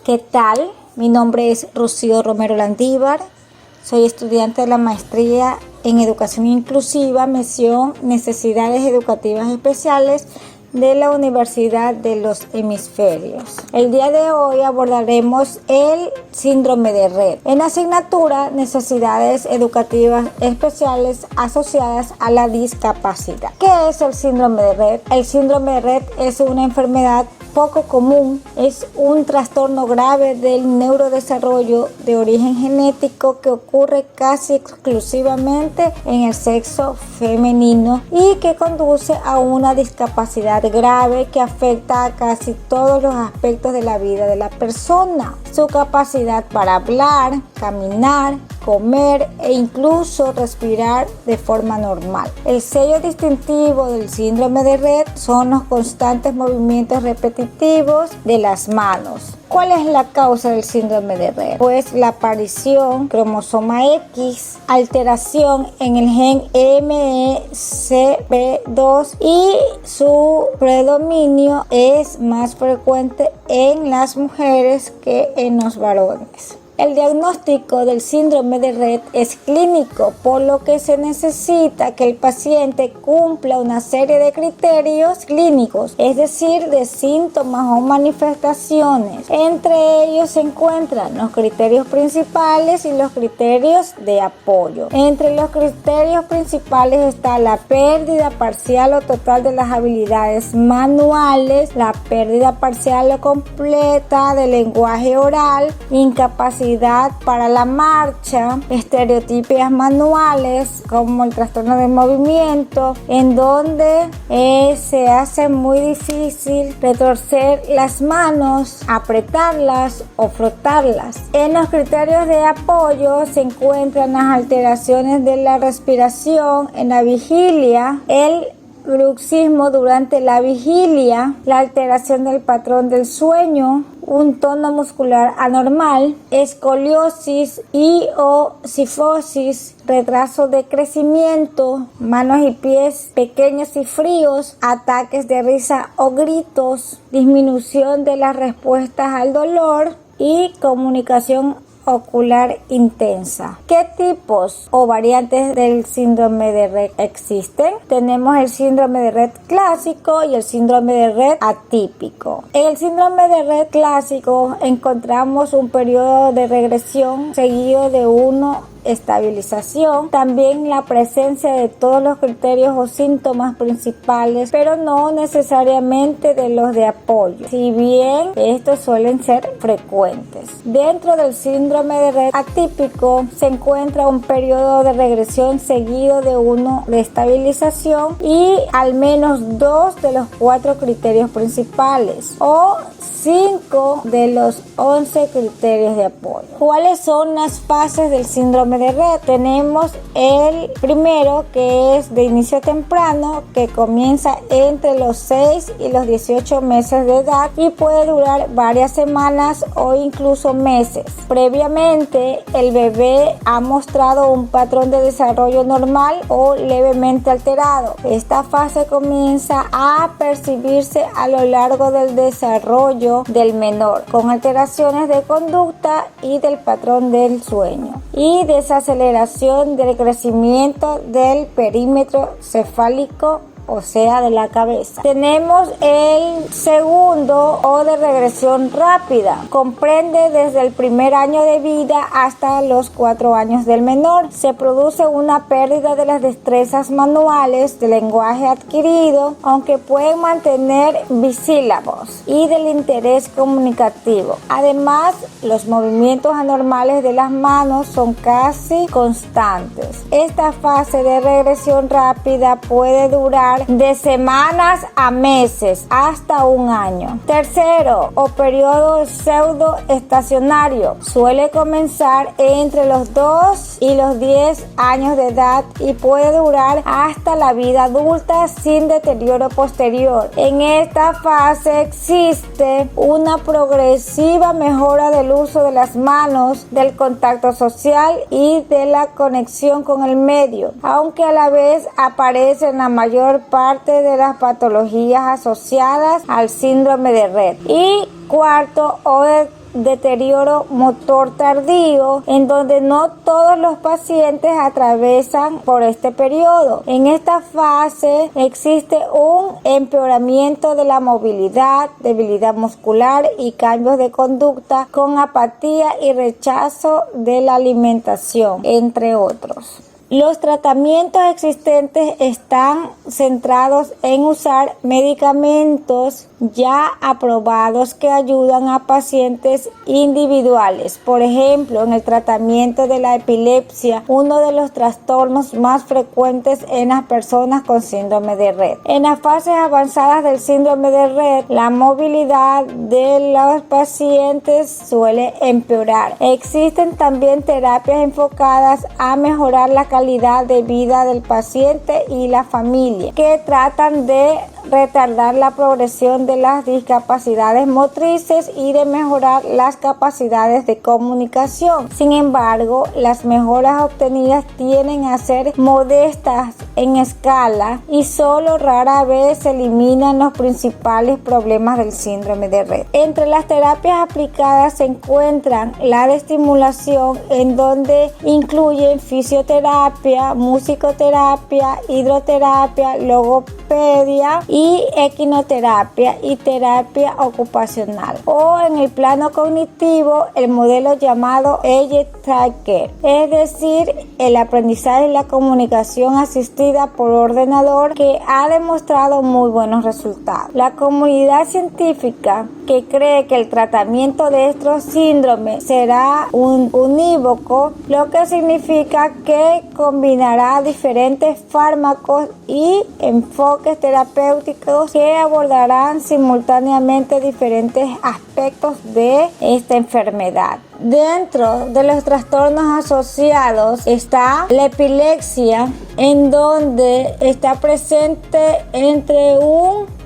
¿Qué tal? Mi nombre es Rocío Romero Landívar. Soy estudiante de la maestría en Educación Inclusiva, mención Necesidades Educativas Especiales de la Universidad de los Hemisferios. El día de hoy abordaremos el síndrome de Rett en la asignatura Necesidades Educativas Especiales asociadas a la discapacidad. ¿Qué es el síndrome de Rett? El síndrome de Rett es una enfermedad poco común, es un trastorno grave del neurodesarrollo de origen genético que ocurre casi exclusivamente en el sexo femenino y que conduce a una discapacidad grave que afecta a casi todos los aspectos de la vida de la persona. Su capacidad para hablar, caminar, comer e incluso respirar de forma normal. El sello distintivo del síndrome de Rett son los constantes movimientos repetitivos de las manos. ¿Cuál es la causa del síndrome de Rett? Pues la aparición cromosoma X, alteración en el gen MECP2 y su predominio es más frecuente en las mujeres que en los varones. El diagnóstico del síndrome de Rett es clínico, por lo que se necesita que el paciente cumpla una serie de criterios clínicos, es decir, de síntomas o manifestaciones. Entre ellos se encuentran los criterios principales y los criterios de apoyo. Entre los criterios principales está la pérdida parcial o total de las habilidades manuales, la pérdida parcial o completa del lenguaje oral, incapacidad para la marcha, estereotipias manuales como el trastorno de movimiento, en donde se hace muy difícil retorcer las manos, apretarlas o frotarlas. En los criterios de apoyo se encuentran las alteraciones de la respiración en la vigilia, el bruxismo durante la vigilia, la alteración del patrón del sueño, un tono muscular anormal, escoliosis y o cifosis, retraso de crecimiento, manos y pies pequeños y fríos, ataques de risa o gritos, disminución de las respuestas al dolor y comunicación ocular intensa. ¿Qué tipos o variantes del síndrome de Rett existen? Tenemos el síndrome de Rett clásico y el síndrome de Rett atípico. En el síndrome de Rett clásico encontramos un periodo de regresión seguido de estabilización, también la presencia de todos los criterios o síntomas principales, pero no necesariamente de los de apoyo, si bien estos suelen ser frecuentes. Dentro del síndrome de Rett atípico se encuentra un periodo de regresión seguido de uno de estabilización y al menos 2 de los 4 criterios principales o 5 de los 11 criterios de apoyo. ¿Cuáles son las fases del síndrome de Rett? Tenemos el primero, que es de inicio temprano, que comienza entre los 6 y los 18 meses de edad y puede durar varias semanas o incluso meses. Previamente, el bebé ha mostrado un patrón de desarrollo normal o levemente alterado. Esta fase comienza a percibirse a lo largo del desarrollo del menor, con alteraciones de conducta y del patrón del sueño y desaceleración del crecimiento del perímetro cefálico, o sea, de la cabeza. Tenemos el segundo o de regresión rápida. Comprende desde el primer año de vida hasta los 4 años del menor. Se produce una pérdida de las destrezas manuales, del lenguaje adquirido, aunque pueden mantener bisílabos, y del interés comunicativo. Además, los movimientos anormales de las manos son casi constantes. Esta fase de regresión rápida puede durar de semanas a meses hasta un año. Tercero, o periodo pseudoestacionario, suele comenzar entre los 2 y los 10 años de edad y puede durar hasta la vida adulta sin deterioro posterior. En esta fase existe una progresiva mejora del uso de las manos, del contacto social y de la conexión con el medio, aunque a la vez aparecen la mayor parte de las patologías asociadas al síndrome de Rett. Y cuarto, o de deterioro motor tardío, en donde no todos los pacientes atraviesan por este periodo. En esta fase existe un empeoramiento de la movilidad, debilidad muscular y cambios de conducta con apatía y rechazo de la alimentación, entre otros. Los tratamientos existentes están centrados en usar medicamentos ya aprobados que ayudan a pacientes individuales. Por ejemplo, en el tratamiento de la epilepsia, uno de los trastornos más frecuentes en las personas con síndrome de Rett. En las fases avanzadas del síndrome de Rett, la movilidad de los pacientes suele empeorar. Existen también terapias enfocadas a mejorar la calidad de vida del paciente y la familia, que tratan de retardar la progresión de las discapacidades motrices y de mejorar las capacidades de comunicación. Sin embargo, las mejoras obtenidas tienden a ser modestas en escala y solo rara vez se eliminan los principales problemas del síndrome de Rett. Entre las terapias aplicadas se encuentran la de estimulación, en donde incluyen fisioterapia, musicoterapia, hidroterapia, logopedia y equinoterapia y terapia ocupacional. O en el plano cognitivo, el modelo llamado Eye-Tracker, es decir, el aprendizaje y la comunicación asistida por ordenador, que ha demostrado muy buenos resultados. La comunidad científica, que cree que el tratamiento de estos síndromes será unívoco, lo que significa que combinará diferentes fármacos y enfoques terapéuticos que abordarán simultáneamente diferentes aspectos de esta enfermedad. Dentro de los trastornos asociados está la epilepsia, en donde está presente entre un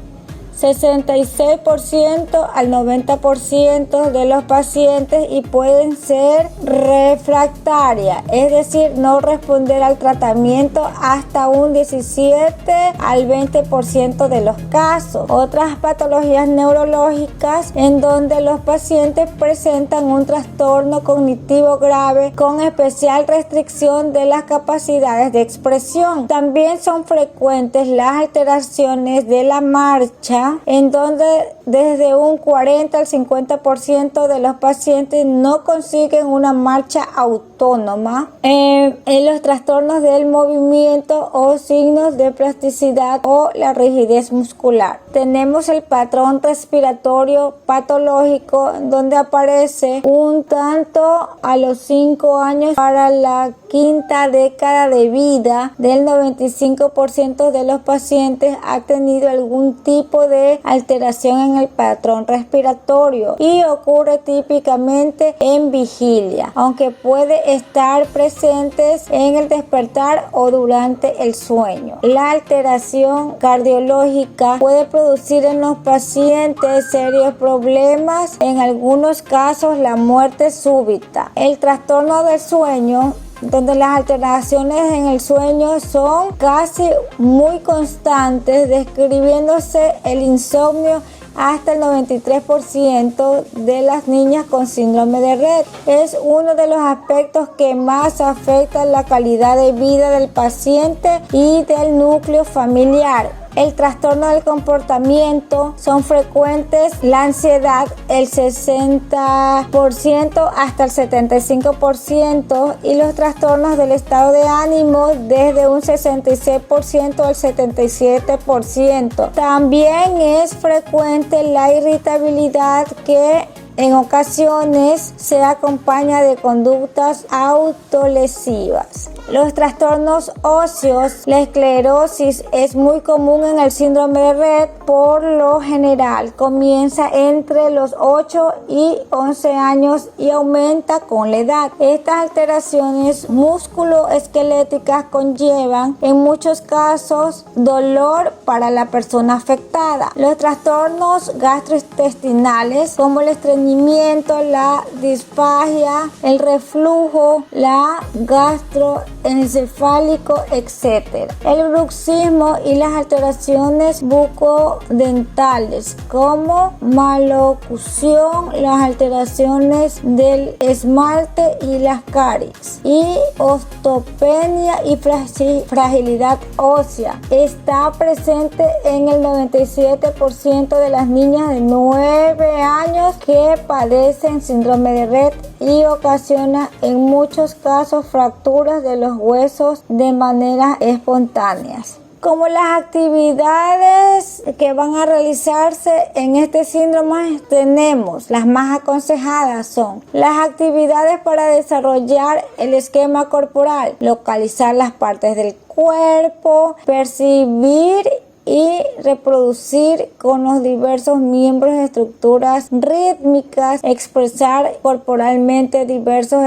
66% al 90% de los pacientes y pueden ser refractarias, es decir, no responder al tratamiento hasta un 17 al 20% de los casos. Otras patologías neurológicas, en donde los pacientes presentan un trastorno cognitivo grave con especial restricción de las capacidades de expresión. También son frecuentes las alteraciones de la marcha, en donde desde un 40 al 50% de los pacientes no consiguen una marcha autónoma. En los trastornos del movimiento o signos de plasticidad o la rigidez muscular. Tenemos el patrón respiratorio patológico, donde aparece un tanto a los 5 años para la quinta década de vida. Del 95% de los pacientes ha tenido algún tipo de alteración en el patrón respiratorio y ocurre típicamente en vigilia, aunque puede estar presentes en el despertar o durante el sueño. La alteración cardiológica puede producir en los pacientes serios problemas, en algunos casos la muerte súbita. El trastorno del sueño, donde las alteraciones en el sueño son casi muy constantes, describiéndose el insomnio hasta el 93% de las niñas con síndrome de Rett. Es uno de los aspectos que más afecta la calidad de vida del paciente y del núcleo familiar. El trastorno del comportamiento son frecuentes, la ansiedad el 60% hasta el 75%, y los trastornos del estado de ánimo desde un 66% al 77%. También es frecuente la irritabilidad, que en ocasiones se acompaña de conductas autolesivas. Los trastornos óseos, la esclerosis es muy común en el síndrome de Rett. Por lo general comienza entre los 8 y 11 años y aumenta con la edad. Estas alteraciones musculoesqueléticas conllevan en muchos casos dolor para la persona afectada. Los trastornos gastrointestinales, como el estreñimiento, la disfagia, el reflujo, la gastroenteritis encefálico, etc. El bruxismo y las alteraciones bucodentales como malocución, las alteraciones del esmalte y las caries, y osteopenia y fragilidad ósea. Está presente en el 97% de las niñas de 9 años que padecen síndrome de Rett y ocasiona en muchos casos fracturas de los huesos de manera espontáneas. Como las actividades que van a realizarse en este síndrome, tenemos las más aconsejadas son las actividades para desarrollar el esquema corporal, localizar las partes del cuerpo, percibir y reproducir con los diversos miembros estructuras rítmicas, expresar corporalmente diversos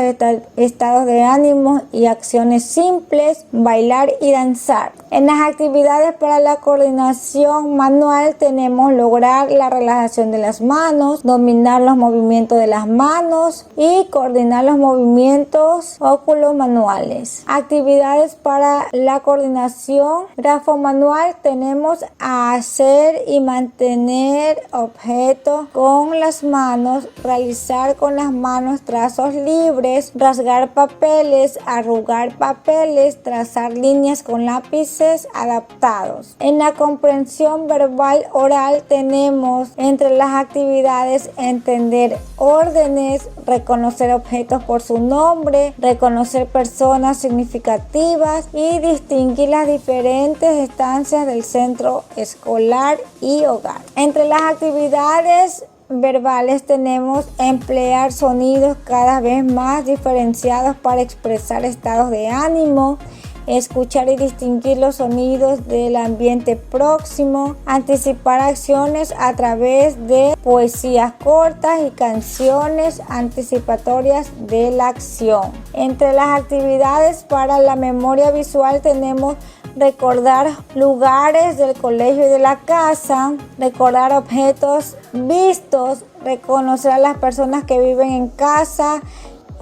estados de ánimo y acciones simples, bailar y danzar. En las actividades para la coordinación manual tenemos lograr la relajación de las manos, dominar los movimientos de las manos y coordinar los movimientos óculo-manuales. Actividades para la coordinación grafomanual tenemos a hacer y mantener objetos con las manos, realizar con las manos trazos libres, rasgar papeles, arrugar papeles, trazar líneas con lápices adaptados. En la comprensión verbal oral tenemos entre las actividades entender órdenes, reconocer objetos por su nombre, reconocer personas significativas y distinguir las diferentes estancias del centro escolar y hogar. Entre las actividades verbales tenemos emplear sonidos cada vez más diferenciados para expresar estados de ánimo, escuchar y distinguir los sonidos del ambiente próximo, anticipar acciones a través de poesías cortas y canciones anticipatorias de la acción. Entre las actividades para la memoria visual tenemos recordar lugares del colegio y de la casa, recordar objetos vistos, reconocer a las personas que viven en casa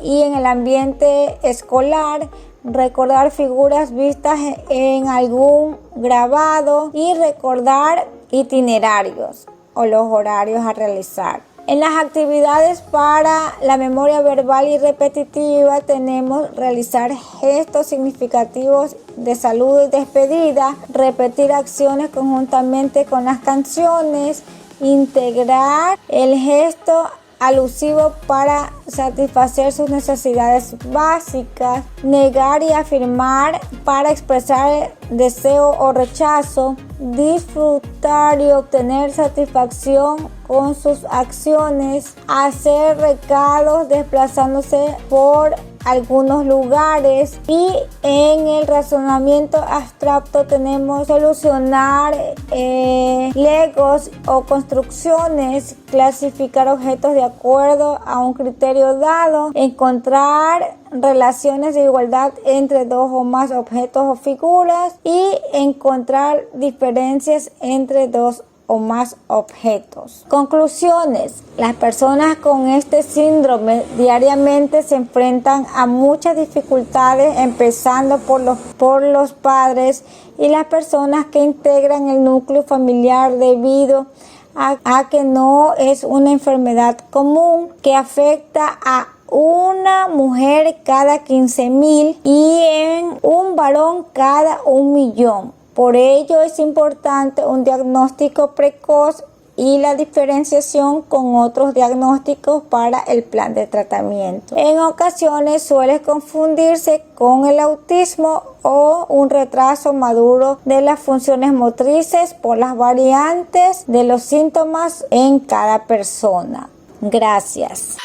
y en el ambiente escolar, recordar figuras vistas en algún grabado y recordar itinerarios o los horarios a realizar. En las actividades para la memoria verbal y repetitiva tenemos realizar gestos significativos de saludo y despedida, repetir acciones conjuntamente con las canciones, integrar el gesto alusivo para satisfacer sus necesidades básicas, negar y afirmar para expresar deseo o rechazo, disfrutar y obtener satisfacción con sus acciones, hacer recados desplazándose por algunos lugares, y en el razonamiento abstracto tenemos solucionar legos o construcciones, clasificar objetos de acuerdo a un criterio dado, encontrar relaciones de igualdad entre dos o más objetos o figuras y encontrar diferencias entre dos o más objetos. Conclusiones. Las personas con este síndrome diariamente se enfrentan a muchas dificultades, empezando por los padres y las personas que integran el núcleo familiar, debido a que no es una enfermedad común que afecta a una mujer cada 15,000 y en un varón cada 1,000,000. Por ello es importante un diagnóstico precoz y la diferenciación con otros diagnósticos para el plan de tratamiento. En ocasiones suele confundirse con el autismo o un retraso maduro de las funciones motrices por las variantes de los síntomas en cada persona. Gracias.